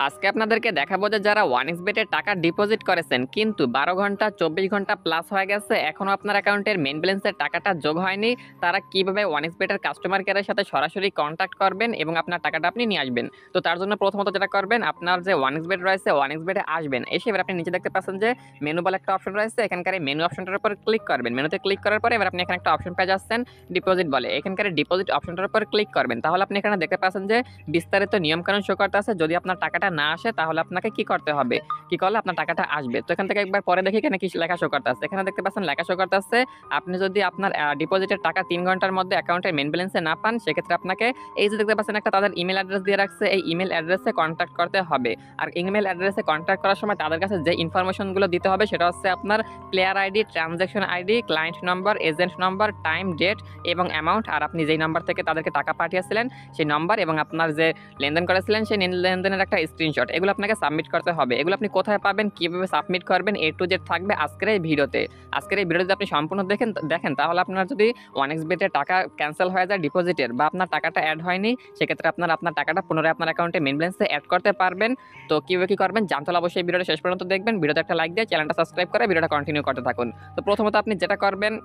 আজকে আপনাদেরকে দেখাবো যে যারা ওয়ানিক্সবেটে টাকা ডিপোজিট করেছেন কিন্তু 12 ঘন্টা 24 ঘন্টা প্লাস হয়ে গেছে এখনো আপনার অ্যাকাউন্টের মেইন ব্যালেন্সের টাকাটা যোগ হয়নি, তারা কিভাবে ওয়ানিক্সবেটের কাস্টমার কেয়ারের সাথে সরাসরি কন্ট্যাক্ট করবেন এবং আপনার টাকাটা আপনি নিয়ে আসবেন। তো তার জন্য প্রথমত যেটা করবেন, আপনার যে ওয়ানিক্সবেট রয়েছে ওয়ানিক্সবেটে আসবেন, এসে এবার আপনি নিচে দেখতে পাচ্ছেন যে মেনু বলে একটা অপশন রয়েছে, এখানকার এই মেনু অপশনটার উপর ক্লিক করবেন। মেনুতে ক্লিক করার পরে এবার আপনি এখানে একটা অপশন পেয়ে যাচ্ছেন ডিপোজিট বলে, এখানকার ডিপোজিট অপশনটার উপর ক্লিক করবেন। তাহলে আপনি এখানে দেখতে পাচ্ছেন যে বিস্তারিত নিয়মকানুন শো করতে আছে। যদি আপনার টাকাটা না আসে তাহলে আপনাকে কি করতে হবে, কি করলে আপনার টাকাটা আসবে। তো এখান থেকে একবার পরে দেখি এখানে কি লেখা শো করতে আছে। এখানে দেখতে পাচ্ছেন লেখা শো করতে আছে, আপনি যদি আপনার ডিপোজিটের টাকা 3 ঘন্টার মধ্যে অ্যাকাউন্টের মেইন ব্যালেন্সে না পান, সেক্ষেত্রে আপনাকে এই যে দেখতে পাচ্ছেন একটা তাদের ইমেল অ্যাড্রেস দিয়ে রাখছে, এই ইমেল অ্যাড্রেসে কন্ট্যাক্ট করতে হবে। আর ইমেল অ্যাড্রেসে কন্ট্যাক্ট করার সময় তাদের কাছে যে ইনফরমেশনগুলো দিতে হবে সেটা হচ্ছে আপনার player ID, transaction ID, client number, agent number, time, date এবং অ্যামাউন্ট, আর আপনি যেই নাম্বার থেকে তাদেরকে টাকা পাঠিয়েছিলেন সেই নাম্বার এবং আপনার যে লেনদেন করেছিলেন সেই লেনদেনের একটা স্ক্রিনশট, এগুলো আপনাকে সাবমিট করতে হবে। এগুলো আপনি কোথায় পাবেন, কিভাবে সাবমিট করবেন, এ টু জেড থাকবে আজকের এই ভিডিওতে। আজকের এই ভিডিওতে আপনি সম্পূর্ণ দেখেন তাহলে আপনার যদি ওয়ানিক্সবেটে টাকা ক্যান্সেল হয়ে যায় ডিপোজিটের, বা আপনার টাকাটা অ্যাড হয়নি, সেক্ষেত্রে আপনার টাকাটা পুনরায় আপনার অ্যাকাউন্টে মেইন ব্যালেন্সে অ্যাড করতে পারবেন। তো কীভাবে কী করবেন জানতে হলে অবশ্যই ভিডিওটা শেষ পর্যন্ত দেখবেন। ভিডিওতে একটা লাইক দিয়ে চ্যানেলটা সাবস্ক্রাইব করে ভিডিওটা কন্টিনিউ করতে থাকুন। তো প্রথমত আপনি যেটা করবেন,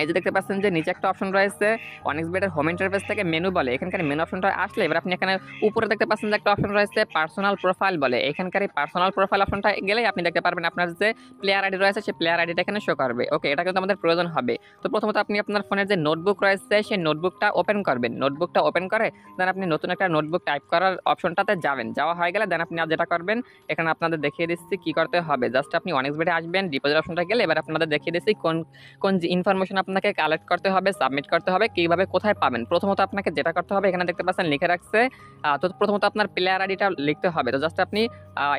এই যে দেখতে পাচ্ছেন যে নিচে একটা অপশন রয়েছে ওয়ানিক্সবেটের হোম ইন্টারফেস থেকে মেনু বলে, এখানকার মেনু অপশনটা আসলে এবার আপনি এখানে উপরে দেখতে পাচ্ছেন যে একটা অপশন রয়েছে পার্সোনাল প্রোফাইল বলে, এখানকার এই পার্সোনাল প্রোফাইল অপশনটা গেলেই আপনি দেখতে পারবেন আপনার যে প্লেয়ার আইডি রয়েছে সেই প্লেয়ার আইডিটা এখানে শো করবে। ওকে, এটা কিন্তু আমাদের প্রয়োজন হবে। তো প্রথমত আপনি আপনার ফোনের যে নোটবুক রয়েছে সেই নোটবুকটা ওপেন করবেন। নোটবুকটা ওপেন করে দেন আপনি নতুন একটা নোটবুক টাইপ করার অপশনটাতে যাবেন। যাওয়া হয়ে গেলে দেন আপনি যেটা করবেন, এখানে আপনাদের দেখিয়ে দিচ্ছি কি করতে হবে। জাস্ট আপনি ওয়ানিক্সবেটে আসবেন, ডিপোজিট অপশনটা গেলে এবার আপনাদের দেখিয়ে দিচ্ছি কোন কোন ইনফরমেশন আপনাকে কালেক্ট করতে হবে, সাবমিট করতে হবে, কিভাবে কোথায় পাবেন। প্রথমত আপনাকে যেটা করতে হবে, এখানে দেখতে পাচ্ছেন লিখে রাখছে, তো প্রথমত আপনার প্লেয়ার আইডিটা লিখতে হবে। তো জাস্ট আপনি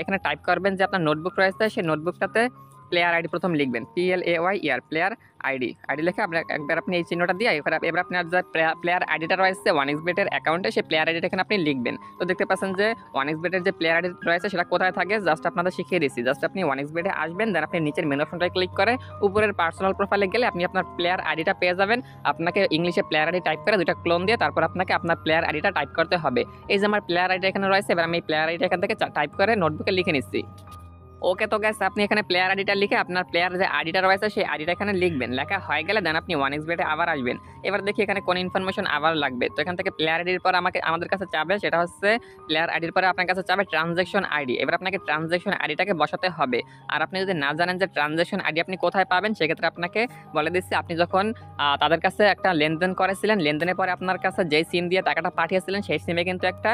এখানে টাইপ করবেন যে আপনার নোটবুক রয়েছে সেই নোটবুকটাতে প্লেয়ার আইডি প্রথম লিখবেন, PLAYER প্লেয়ার আইডি লিখে একবার আপনি এই চিহ্নটা দিয়ে এবার আপনার যে প্লেয়ার আইডিটা রয়েছে ওয়ানিক্সবেটের অ্যাকাউন্টে সেই প্লেয়ার আইডিটা এখানে আপনি লিখবেন। তো দেখতে পাচ্ছেন যে ওয়ানিক্সবেটের যে প্লেয়ার আইডি রয়েছে সেটা কোথায় থাকে জাস্ট আপনাদের শিখিয়ে দিচ্ছি। জাস্ট আপনি ওয়ানিক্সবেটে আসবেন, দেন আপনি নিচের মেনু অপশনটায় ক্লিক করে উপরের পার্সোনাল প্রোফাইলে গেলে আপনি আপনার প্লেয়ার আইডিটা পেয়ে যাবেন। আপনাকে ইংলিশে প্লেয়ার আইডি টাইপ করে দুইটা ক্লোন দিয়ে তারপর আপনাকে আপনার প্লেয়ার আইডিটা টাইপ করতে হবে। এই যে আমার প্লেয়ার আইডি এখানে রয়েছে, এবার আমি প্লেয়ার আইডি এখান থেকে টাইপ করে নোটবুকে লিখে নিচ্ছি। ওকে, তো গাইস আপনি এখানে প্লেয়ার আইডিটা লিখে আপনার প্লেয়ার যে আইডিটা রয়েছে সেই আইডিটা এখানে লিখবেন। লেখা হয়ে গেলে দেন আপনি ওয়ানিক্সবেটে আবার আসবেন। এবার দেখি এখানে কোন ইনফরমেশন আবার লাগবে। তো এখান থেকে প্লেয়ার আইডির পর আমাদের কাছে চাবে সেটা হচ্ছে প্লেয়ার আইডির পরে আপনার কাছে চাবে ট্রানজ্যাকশন আইডি। এবার আপনাকে ট্রানজ্যাকশন আইডিটাকে বসাতে হবে। আর আপনি যদি না জানেন যে ট্রানজ্যাকশন আইডি আপনি কোথায় পাবেন, সেক্ষেত্রে আপনাকে বলে দিচ্ছি, আপনি যখন তাদের কাছে একটা লেনদেন করেছিলেন, লেনদেনের পরে আপনার কাছে যেই সিম দিয়ে টাকাটা পাঠিয়েছিলেন সেই সিমে কিন্তু একটা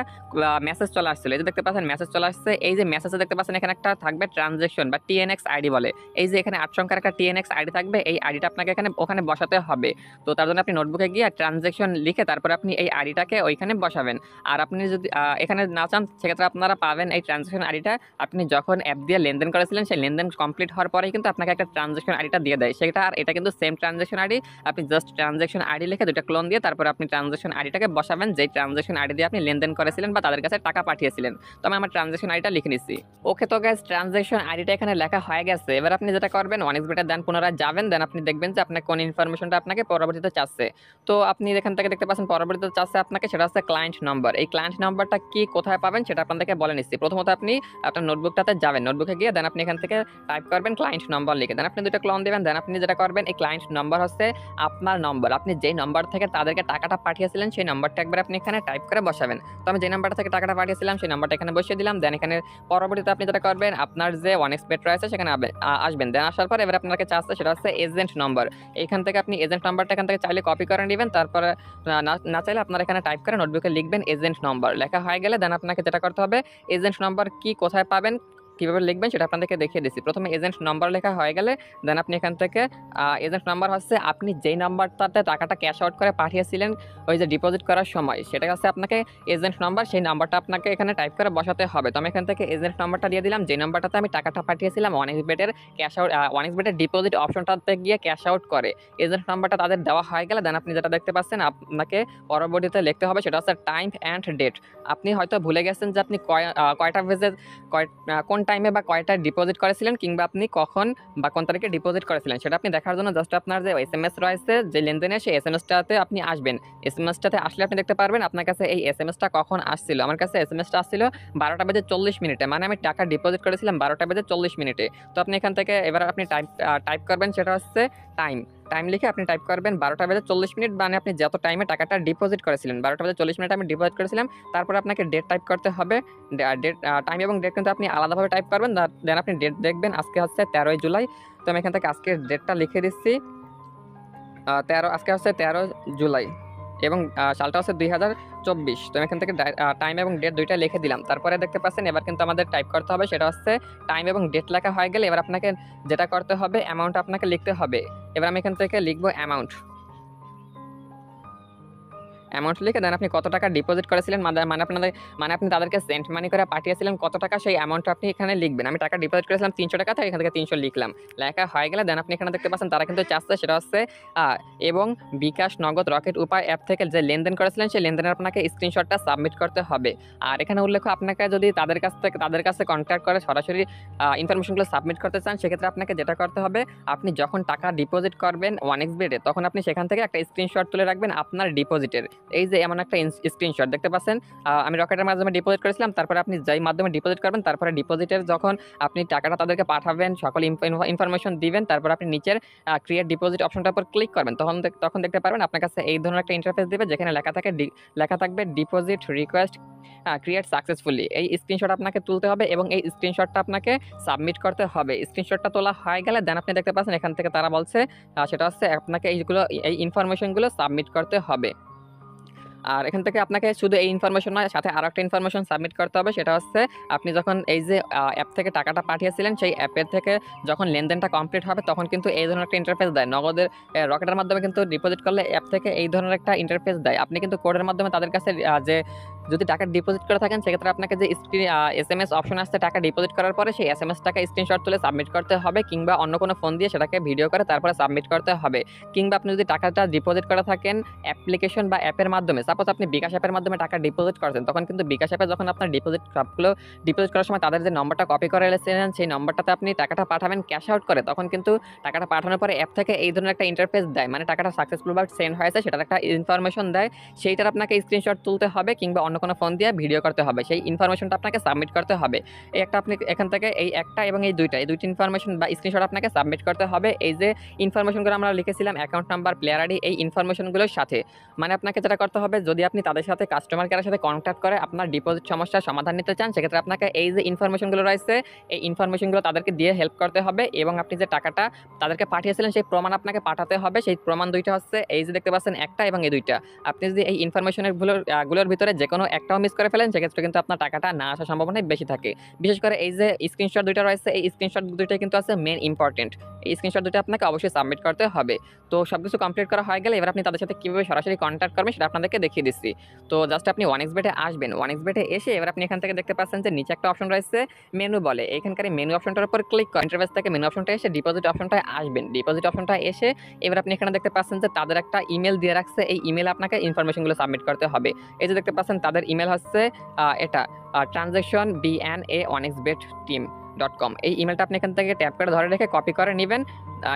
মেসেজ চলে আসছিল। এই যে দেখতে পাচ্ছেন মেসেজ চলে আসছে, এই যে মেসেজে দেখতে পাচ্ছেন এখানে একটা থাকবে ট্রানজ্যাকশন বা TNX আইডি বলে। এই যে এখানে 8 সংখ্যার একটা TNX আইডি থাকবে, এই আইডিটা আপনাকে ওখানে বসাতে হবে। তো তার জন্য আপনি নোটবুকে গিয়ে ট্রানজ্যাকশন লিখে তারপরে আপনি এই আইডিটাকে ওইখানে বসাবেন। আর আপনি যদি এখানে না চান, সেক্ষেত্রে আপনারা পাবেন এই ট্রানজ্যাকশন আইডিটা আপনি যখন অ্যাপ দিয়ে লেনদেন করেছিলেন সেই লেনদেন কমপ্লিট হওয়ার পরেই কিন্তু আপনাকে একটা ট্রানজ্যাকশন আইডিটা দিয়ে দেয় সেটা। আর এটা কিন্তু সেম ট্রানজ্যাকশন আইডি, আপনি জাস্ট ট্রানজ্যাকশন আইডি লিখে দুটো ক্লোন দিয়ে তারপর আপনি ট্রানজ্যাকশন আইডিটাকে বসাবেন, যেই ট্রানজ্যাকশন আইডি দিয়ে আপনি লেনদেন করেছিলেন বা তাদের কাছে টাকা পাঠিয়েছিলেন। তো আমি আমার ট্রানজ্যাকশন আইডিটা লিখে নিচ্ছি। ওকে, তো গাইস ট্রানজ্যাকশন আইডিটা এখানে লেখা হয়ে গেছে। এবার আপনি যেটা করবেন, ওয়ানিক্সবেটে দেন পুনরায় যাবেন, দেন আপনি দেখবেন যে আপনার কোন ইনফরমেশনটা আপনাকে পরবর্তীতে চাচ্ছে। তো আপনি এখান থেকে দেখতে পাচ্ছেন পরবর্তীতে চাচ্ছে আপনাকে, সেটা হচ্ছে ক্লায়েন্ট নাম্বার। এই ক্লায়েন্ট নাম্বারটা কি কোথায় পাবেন সেটা আপনাদেরকে বলে নিচ্ছি। প্রথমত আপনি আপনার নোটবুকটাতে যাবেন, নোটবুকে গিয়ে দেন আপনি এখান থেকে টাইপ করবেন ক্লায়েন্ট নাম্বার লিখে, দেন আপনি দুটো ক্লোন দেবেন। দেন আপনি যেটা করবেন, এই ক্লায়েন্ট নাম্বার হচ্ছে আপনার নম্বর, আপনি যেই নাম্বার থেকে তাদেরকে টাকাটা পাঠিয়েছিলেন সেই নাম্বারটা একবার আপনি এখানে টাইপ করে বসাবেন। তো আমি যে নাম্বারটা থেকে টাকাটা পাঠিয়েছিলাম সেই নাম্বারটা এখানে বসিয়ে দিলাম। দেন এখানে পরবর্তীতে আপনি যেটা করবেন, আপনার যে ওয়ানিক্সবেট রয়েছে সেখানে আসবেন। দেন আসার পর এবার আপনাকে চাচ্ছে সেটা হচ্ছে এজেন্ট নাম্বার। এখান থেকে আপনি এজেন্ট নাম্বারটা এখান থেকে চাইলে কপি করে নেবেন, তারপরে না চাইলে আপনার এখানে টাইপ করে নোটবুকে লিখবেন এজেন্ট নাম্বার। লেখা হয়ে গেলে দেন আপনাকে যেটা করতে হবে, এজেন্ট নাম্বার কি কোথায় পাবেন, কিভাবে লিখবেন সেটা আপনাদেরকে দেখিয়ে দিচ্ছি। প্রথমে এজেন্ট নাম্বার লেখা হয়ে গেলে দেন আপনি এখান থেকে এজেন্ট নাম্বার হচ্ছে আপনি যেই নাম্বারটাতে টাকাটা ক্যাশ আউট করে পাঠিয়েছিলেন ওই যে ডিপোজিট করার সময়, সেটা হচ্ছে আপনাকে এজেন্ট নাম্বার, সেই নাম্বারটা আপনাকে এখানে টাইপ করে বসাতে হবে। তো আমি এখান থেকে এজেন্ট নাম্বারটা দিয়ে দিলাম, যে নাম্বারটাতে আমি টাকাটা পাঠিয়েছিলাম ওয়ানিক্সবেটের ক্যাশ আউট, ওয়ানিক্সবেটের ডিপোজিট অপশনটাতে গিয়ে ক্যাশ আউট করে। এজেন্ট নাম্বারটা তাদের দেওয়া হয়ে গেলে দেন আপনি যেটা দেখতে পাচ্ছেন আপনাকে পরবর্তীতে লিখতে হবে সেটা হচ্ছে টাইম অ্যান্ড ডেট। আপনি হয়তো ভুলে গেছেন যে আপনি কয়টা ভেজে কোন টাইমে বা কয়টা ডিপোজিট করেছিলেন কিংবা আপনি কখন বা কোন তারিখে ডিপোজিট করেছিলেন সেটা আপনি দেখার জন্য জাস্ট আপনার যে এসএমএস রয়েছে যে লেনদেনের সেই এসএমএসটাতে আপনি আসবেন। এসএমএসটাতে আসলে আপনি দেখতে পারবেন আপনার কাছে এই এসএমএসটা কখন আসছিল। আমার কাছে এসএমএসটা আসছিল 12:40 মানে আমি টাকা ডিপোজিট করেছিলাম 12:40। তো আপনি এখান থেকে এবার আপনি টাইপ করবেন সেটা হচ্ছে টাইম। টাইম লিখে আপনি টাইপ করবেন 12:40 মানে আপনি যত টাইমে টাকাটা ডিপোজিট করেছিলেন 12:40 আমি ডিপোজিট করেছিলাম। তারপরে আপনাকে ডেট টাইপ করতে হবে। ডেট টাইম এবং ডেট কিন্তু আপনি আলাদাভাবে টাইপ করবেন। দেন আপনি ডেট দেখবেন আজকে হচ্ছে 13ই জুলাই। তো আমি এখান থেকে আজকের ডেটটা লিখে দিচ্ছি। 13 আজকে হচ্ছে 13 জুলাই এবং সালটা হচ্ছে 2024। তো আমি এখান থেকে টাইম এবং ডেট দুইটা লিখে দিলাম। তারপরে দেখতে পাচ্ছেন এবার কিন্তু আমাদের টাইপ করতে হবে সেটা হচ্ছে টাইম এবং ডেট লেখা হয়ে গেলে এবার আপনাকে যেটা করতে হবে অ্যামাউন্ট আপনাকে লিখতে হবে। এবার আমি এখান থেকে লিখবো অ্যামাউন্ট লিখে দেন আপনি কত টাকা ডিপোজিট করেছিলেন মানে আপনি তাদেরকে সেন্ট মানি করে পাঠিয়েছিলেন কত টাকা সেই অ্যামাউন্ট আপনি এখানে লিখবেন। আমি টাকা ডিপোজিট করেছিলাম 300 টাকা, তাই এখান থেকে 300 লিখলাম। লেখা হয়ে গেলে দেন আপনি এখানে দেখতে পাচ্ছেন তারা কিন্তু চাচ্ছে সেটা হচ্ছে এবং বিকাশ, নগদ, রকেট উপায় অ্যাপ থেকে যে লেনদেন করেছিলেন সেই লেনদেনের আপনাকে স্ক্রিনশটটা সাবমিট করতে হবে। আর এখানে উল্লেখ আপনাকে যদি তাদের কাছে কন্ট্যাক্ট করে সরাসরি ইনফরমেশনগুলো সাবমিট করতে চান সেক্ষেত্রে আপনাকে যেটা করতে হবে আপনি যখন টাকা ডিপোজিট করবেন ওয়ানএক্সবেটে তখন আপনি সেখান থেকে একটা স্ক্রিনশট তুলে রাখবেন আপনার ডিপোজিটের। এই যে এমন একটা স্ক্রিনশট দেখতে পাচ্ছেন আমি রকেটের মাধ্যমে ডিপোজিট করেছিলাম। তারপরে আপনি যেই মাধ্যমে ডিপোজিট করবেন তারপরে ডিপোজিটের যখন আপনি টাকাটা তাদেরকে পাঠাবেন সকল ইনফরমেশন দিবেন তারপর আপনি নিচের ক্রিয়েট ডিপোজিট অপশনটার উপর ক্লিক করবেন তখন দেখতে পারবেন আপনার কাছে এই ধরনের একটা ইন্টারফেস দিবে যেখানে লেখা থাকবে ডিপোজিট রিকোয়েস্ট ক্রিয়েট সাকসেসফুলি। এই স্ক্রিনশট আপনাকে তুলতে হবে এবং এই স্ক্রিনশটটা আপনাকে সাবমিট করতে হবে। স্ক্রিনশটটা তোলা হয়ে গেলে দেন আপনি দেখতে পাচ্ছেন এখান থেকে তারা বলছে সেটা হচ্ছে আপনাকে এই ইনফরমেশনগুলো সাবমিট করতে হবে। আর এখান থেকে আপনাকে শুধু এই ইনফরমেশন নয় সাথে আরো একটা ইনফরমেশন সাবমিট করতে হবে সেটা হচ্ছে আপনি যখন এই যে অ্যাপ থেকে টাকাটা পাঠিয়েছিলেন সেই অ্যাপের থেকে যখন লেনদেনটা কমপ্লিট হবে তখন কিন্তু এই ধরনের একটা ইন্টারফেস দেয়। নগদের রকেটের মাধ্যমে কিন্তু ডিপোজিট করলে অ্যাপ থেকে এই ধরনের একটা ইন্টারফেস দেয়। আপনি কিন্তু কোডের মাধ্যমে তাদের কাছে যে যদি টাকা ডিপোজিট করে থাকেন সেক্ষেত্রে আপনাকে যে এসএমএস অপশন আসছে টাকা ডিপোজিট করার পরে সেই এসএমএসটাকে স্ক্রিনশট তুলে সাবমিট করতে হবে কিংবা অন্য কোনো ফোন দিয়ে সেটাকে ভিডিও করে তারপরে সাবমিট করতে হবে। কিংবা আপনি যদি টাকাটা ডিপোজিট করে থাকেন অ্যাপ্লিকেশন বা অ্যাপের মাধ্যমে, সাপোজ আপনি বিকাশ অ্যাপের মাধ্যমে টাকা ডিপোজিট করছেন তখন কিন্তু বিকাশ অ্যাপে যখন আপনার সবগুলো ডিপোজিট করার সময় তাদের যে নম্বরটা কপি করে রেখেছেন সেই নম্বরটাতে আপনি টাকাটা পাঠাবেন ক্যাশ আউট করে তখন কিন্তু টাকাটা পাঠানোর পরে অ্যাপ থেকে এই ধরনের একটা ইন্টারফেস দেয় মানে টাকাটা সাকসেসফুল বা সেন্ড হয়েছে সেটার একটা ইনফরমেশন দেয়। সেইটার আপনাকে স্ক্রিনশট তুলতে হবে কিংবা অন্য কোনো ফোন দিয়ে ভিডিও করতে হবে। সেই ইনফরমেশনটা আপনাকে সাবমিট করতে হবে। এই একটা আপনি এখান থেকে এই একটা এবং এই দুইটি ইনফরমেশন বা স্ক্রিনশট আপনাকে সাবমিট করতে হবে। এই যে ইনফরমেশনগুলো আমরা লিখেছিলাম অ্যাকাউন্ট নাম্বার, প্লেয়ার আইডি, এই ইনফরমেশনগুলোর সাথে মানে আপনাকে যেটা করতে হবে যদি আপনি তাদের সাথে কাস্টমার কেয়ারের সাথে কন্ট্যাক্ট করে আপনার ডিপোজিট সমস্যার সমাধান নিতে চান সেক্ষেত্রে আপনাকে এই যে ইনফরমেশনগুলো রয়েছে এই ইনফরমেশনগুলো তাদেরকে দিয়ে হেল্প করতে হবে এবং আপনি যে টাকাটা তাদেরকে পাঠিয়েছিলেন সেই প্রমাণ আপনাকে পাঠাতে হবে। সেই প্রমাণ দুইটা হচ্ছে এই যে দেখতে পাচ্ছেন একটা এবং এই দুইটা। আপনি যদি এই ইনফরমেশনের গুলোর ভিতরে যে কোনো একটাও মিস করে ফেলেন সেক্ষেত্রে কিন্তু আপনার টাকাটা না আসার সম্ভাবনা বেশি থাকে। বিশেষ করে এই যে স্ক্রিনশট দুইটা রয়েছে এই স্ক্রিনশট দুইটা কিন্তু আছে মেন ইম্পর্টেন্ট। এই স্ক্রিনশট দুইটা আপনাকে অবশ্যই সাবমিট করতে হবে। তো সবকিছু কমপ্লিট করা হয়ে গেলে এবার আপনি তাদের সাথে কিভাবে সরাসরি কন্ট্যাক্ট করবেন সেটা আপনাদেরকে দেখিয়ে দিচ্ছি। তো জাস্ট আপনি ওয়ানএক্সবেটে আসবেন। ওয়ানএক্সবেটে এসে এবার আপনি এখান থেকে দেখতে পাচ্ছেন যে নিচে একটা অপশন রয়েছে মেনু বলে, এইখানকার মেনু অপশনটার উপর ক্লিক করে ইন্টারফেস থেকে মেনু অপশনটা এসে ডিপোজিট অপশনটায় আসবেন। ডিপোজিট অপশনটা এসে এবার আপনি এখানে দেখতে পাচ্ছেন যে তাদের একটা ইমেল দিয়ে রাখছে, এই ইমেলে আপনাকে ইনফরমেশনগুলো সাবমিট করতে হবে। এই যে দেখতে পাচ্ছেন তাদের ইমেল হচ্ছে এটা ট্রানজ্যাকশন bna@onexbetteam.com। এই ইমেলটা আপনি এখান থেকে ট্যাপ করে ধরে রেখে কপি করে নেবেন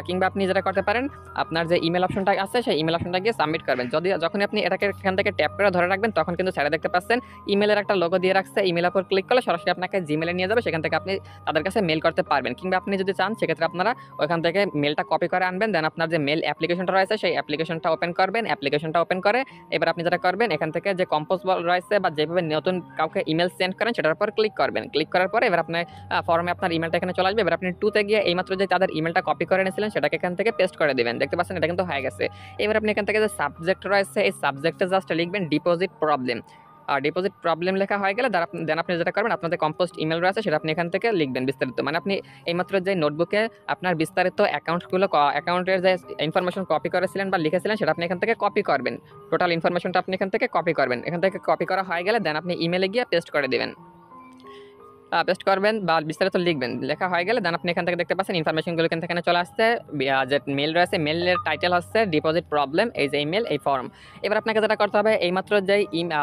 কিংবা আপনি যেটা করতে পারেন আপনার যে ইমেল অপশনটা আছে সেই ইমেল অপশনটা গিয়ে সাবমিট করবেন। যখন আপনি এটাকে এখান থেকে ট্যাপ করে ধরে রাখবেন তখন কিন্তু সাইডে দেখতে পাচ্ছেন ইমেলের একটা লোগো দিয়ে রাখছে। ইমেলের উপর ক্লিক করলে সরাসরি আপনাকে জিমেলে নিয়ে যাবে, সেখান থেকে আপনি তাদের কাছে মেল করতে পারবেন। কিংবা আপনি যদি চান সেক্ষেত্রে আপনারা ওইখান থেকে মেলটা কপি করে আনবেন, দেন আপনার যে মেল অ্যাপ্লিকেশনটা রয়েছে সেই অ্যাপ্লিকেশনটা ওপেন করবেন। অ্যাপ্লিকেশনটা ওপেন করে এবার আপনি যেটা করবেন এখান থেকে যে কম্পোজ রয়েছে বা যেভাবে নতুন কাউকে ইমেল সেন্ড করেন সেটার উপর ক্লিক করবেন। ক্লিক করার পরে এবার আপনার ফর্মে আপনার ইমেলটা এখানে চলে আসবে। এবার আপনি টুতে গিয়ে এইমাত্র যে তাদের ইমেলটা কপি করে নিয়েছিলেন সেটাকে এখান থেকে পেস্ট করে দিবেন। দেখতে পাচ্ছেন এটা কিন্তু হয়ে গেছে। এবার আপনি এখান থেকে যে সাবজেক্ট রয়েছে এই সাবজেক্টে জাস্ট লিখবেন ডিপোজিট প্রবলেম। আর ডিপোজিট প্রবলেম লেখা হয়ে গেলে দেন আপনি যেটা করবেন আপনাদের কম্পোস্ট ইমেল রয়েছে সেটা আপনি এখান থেকে লিখবেন বিস্তারিত। মানে আপনি এইমাত্র যে নোটবুকে আপনার বিস্তারিত অ্যাকাউন্টের যে ইনফরমেশন কপি করেছিলেন বা লিখেছিলেন সেটা আপনি এখান থেকে কপি করবেন। টোটাল ইনফরমেশনটা আপনি এখান থেকে কপি করবেন। এখান থেকে কপি করা হয়ে গেলে দেন আপনি ইমেলে গিয়ে পেস্ট করে দেবেন। পেস্ট করবেন বা বিস্তারিত লিখবেন। লেখা হয়ে গেলে দেন আপনি এখান থেকে দেখতে পাচ্ছেন ইনফরমেশনগুলো কিন্তু এখানে চলে আসছে। যে মেইল রয়েছে, মেইলের টাইটেল হচ্ছে ডিপোজিট প্রবলেম, এই যে ইমেল, এই ফর্ম। এবার আপনাকে যেটা করতে হবে, এইমাত্র যেই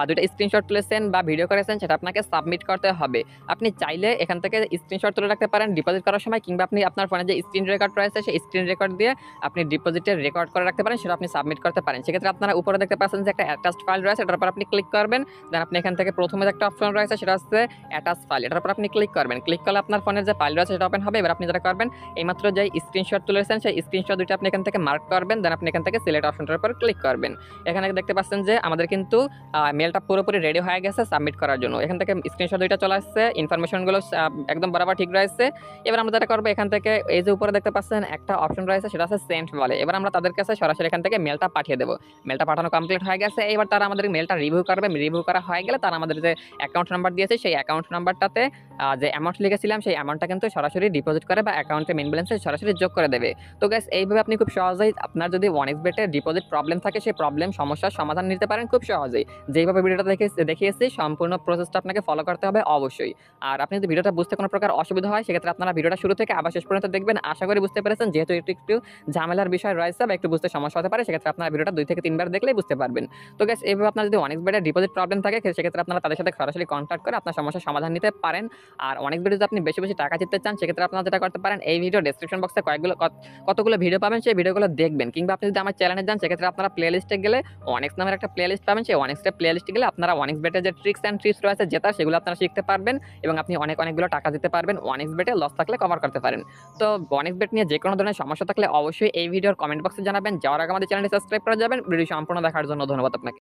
২টা স্ক্রিনশট তুলেছেন বা ভিডিও করেছেন সেটা আপনাকে সাবমিট করতে হবে। আপনি চাইলে এখান থেকে স্ক্রিনশট তুলে রাখতে পারেন ডিপোজিট করার সময়, কিংবা আপনি আপনার ফোনে যে স্ক্রিন রেকর্ড রয়েছে সেই স্ক্রিন রেকর্ড দিয়ে আপনি ডিপোজিটের রেকর্ড করে রাখতে পারেন, সেটা আপনি সাবমিট করতে পারেন। সেক্ষেত্রে আপনারা উপরে দেখতে পাচ্ছেন যে একটা অ্যাটাচড ফাইল রয়েছে, এটার উপর আপনি ক্লিক করবেন। দেন আপনি এখান থেকে প্রথমে যে একটা অপশন রয়েছে সেটা হচ্ছে অ্যাটাচ ফাইল, এটার উপর আপনি ক্লিক করবেন। ক্লিক করলে আপনার ফোনের যে ফাইল রয়েছে সেটা ওপেন হবে। এবার আপনি যেটা করবেন, এইমাত্র যে স্ক্রিনশট তুলেছেন সেই স্ক্রিনশট দুইটা আপনি এখান থেকে মার্ক করবেন। দেন আপনি এখান থেকে সিলেক্ট অপশনটার উপর ক্লিক করবেন। এখানে দেখতে পাচ্ছেন যে আমাদের কিন্তু মেলটা পুরোপুরি রেডি হয়ে গেছে সাবমিট করার জন্য। এখান থেকে স্ক্রিনশট দুইটা চলে আসছে, ইনফরমেশনগুলো একদম বরাবর ঠিক রয়েছে। এবার আমরা যেটা করবো, এখান থেকে এই যে উপরে দেখতে পাচ্ছেন একটা অপশন রয়েছে সেটা হচ্ছে সেন্ড বলে। এবার আমরা তাদের কাছে সরাসরি এখান থেকে মেলটা পাঠিয়ে দেবো। মেলটা পাঠানো কমপ্লিট হয়ে গেছে। এবার তারা আমাদের মেলটা রিভিউ করবে। রিভিউ করা হয়ে গেলে তারা আমাদের যে অ্যাকাউন্ট নাম্বার দিয়েছে সেই অ্যাকাউন্ট নাম্বারটাতে যে অ্যামাউন্ট লিখেছিলাম সেই অ্যামাউন্টটা কিন্তু সরাসরি ডিপোজিট করে বা অ্যাকাউন্টে মেইন ব্যালেন্সে সরাসরি যোগ করে দেবে। তো গাইস, এইভাবে আপনি খুব সহজেই আপনার যদি ওয়ানিক্সবেটে ডিপোজিট প্রবলেম থাকে সেই প্রবলেম সমস্যার সমাধান নিতে পারেন খুব সহজেই। যেইভাবে ভিডিওটা দেখিয়েছি সম্পূর্ণ প্রসেসটা আপনাকে ফলো করতে হবে অবশ্যই। আর আপনি যদি ভিডিওটা বুঝতে কোনো প্রকার অসুবিধা হয় সেক্ষেত্রে আপনারা ভিডিওটা শুরু থেকে আবার শেষ পর্যন্ত দেখবেন। আশা করি বুঝতে পেরেছেন। যেহেতু এটি একটু ঝামেলার বিষয় রয়েছে বা একটু বুঝতে সমস্যা হতে পারে, সেক্ষেত্রে আপনারা ভিডিওটা 2 থেকে 3 বার দেখলেই বুঝতে পারবেন। তো গাইস, এইভাবে আপনার যদি ওয়ানিক্সবেটে ডিপোজিট প্রবলেম থাকে সেক্ষেত্রে আপনারা তাদের সাথে সরাসরি কন্টাক্ট করে আপনার সমস্যার সমাধান নিতে পারেন। আর ওয়ানিক্সবেটে যদি আপনি বেশি বেশি টাকা জিততে চান সেক্ষেত্রে আপনারা যেটা করতে পারেন, এই ভিডিও ডেসক্রিপশন বক্সে কতগুলো ভিডিও পাবেন, সেই ভিডিওগুলো দেখবেন। কিংবা আপনি যদি আমার চ্যানেলে যান সেক্ষেত্রে আপনারা প্লেলিস্টে গেলে ওয়ানিক্স নামের একটা প্লেলিস্ট পাবেন। সেই ওয়ানিক্সের প্লেলিস্টে গেলে আপনারা ওয়ানিক্সবেটের যে ট্রিক্স অ্যান্ড টিপস রয়েছে জেতা, সেগুলো আপনারা শিখতে পারবেন এবং আপনি অনেকগুলো টাকা দিতে পারবেন। ওয়ানিক্সবেটে লস থাকলে কভার করতে পারেন। তো ওয়ানিক্সবেট নিয়ে যে কোনো ধরনের সমস্যা থাকলে অবশ্যই এই ভিডিওর কমেন্ট বক্সে জানাবেন। যাওয়ার আগে আমাদের চ্যানেলটি সাবস্ক্রাইব করে যাবেন। ভিডিও সম্পূর্ণ দেখার জন্য ধন্যবাদ আপনাকে।